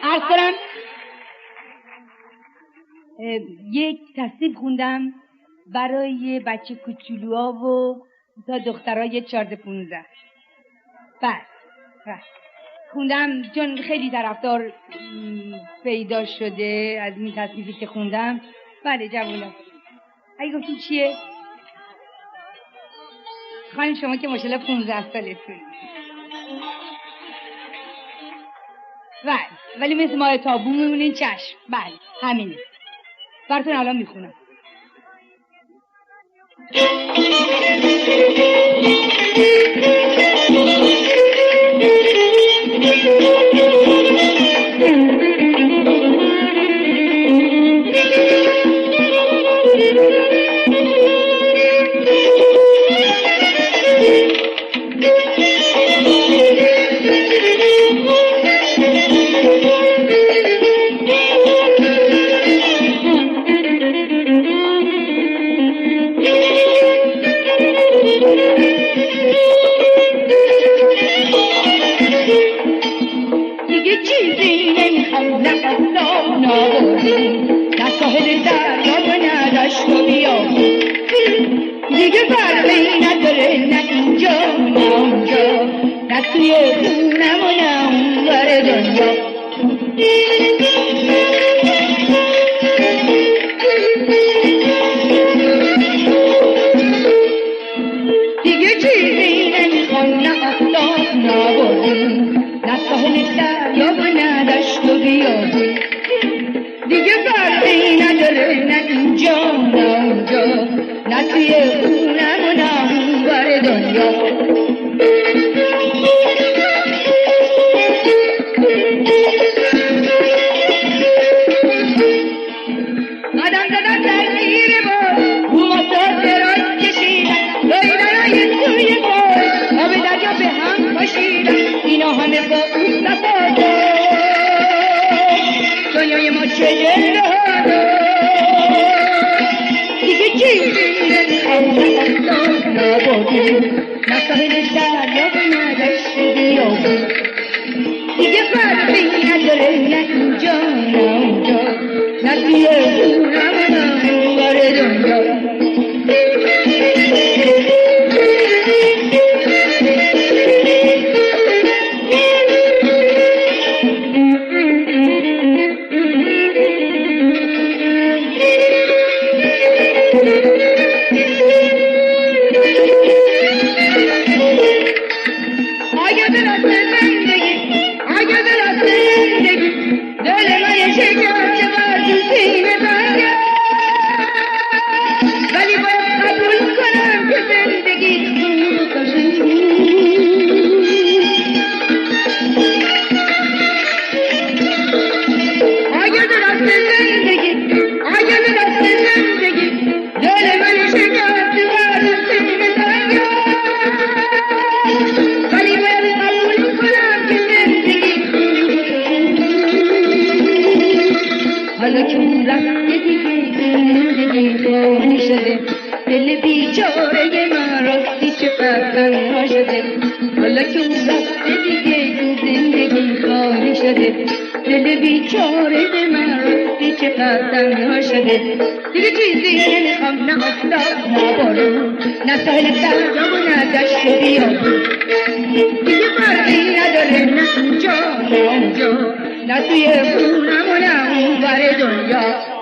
عرض کنم یک تصنیف خوندم برای بچه کوچولوها و تا دخترای 14-15. بس خوندم چون خیلی طرفدار پیدا شده از این تصنیفی که خوندم. بله جوونا اگه گفتیم چیه؟ خانم شما که ماشاءالله 15 سالتون. بله ولی مثل ماه تابو میمونین. چشم. بله همینه براتون الان میخونم. دیگه فرقی نداره نه اینجا نه اونجا نه توی خونم و نه اونور دنیا. دیگه چیزی نمیخوام نه آفتاب نه بارون نه ساحل دریا و نه دشت و بیابون. دیگه فرقی نداره نه اینجا نه اونجا نه توی خونم و نه اونور دنیا. قدم زدن در زیر بار موسا دراز کشیدن لیلای توی بار آب دریا به هم پاشیدن اینا همه با اون صفا دنیای ما چه دلهادا. دیگه چیزی نمیخوام نه بادون نه ساحل دریا و نه دشت بیابون. دیگه فرقی نداره نه اینجا نه اونجا نه توی خونم و نه اونور دنیا. دل بیچاره من راستی چقدر تنها شده. حالا که اون رفته دیگه تو زندگی خالی شده. دل بیچاره من راستی چقدر تنها شده. دیگه چیزی نمیخوام نه آفتاب نه بارون نه ساحل دریا و نه دشت و بیابون. دیگه فرقی نداره نه اینجا نه اونجا نه توی خونم و نه اونور دنیا.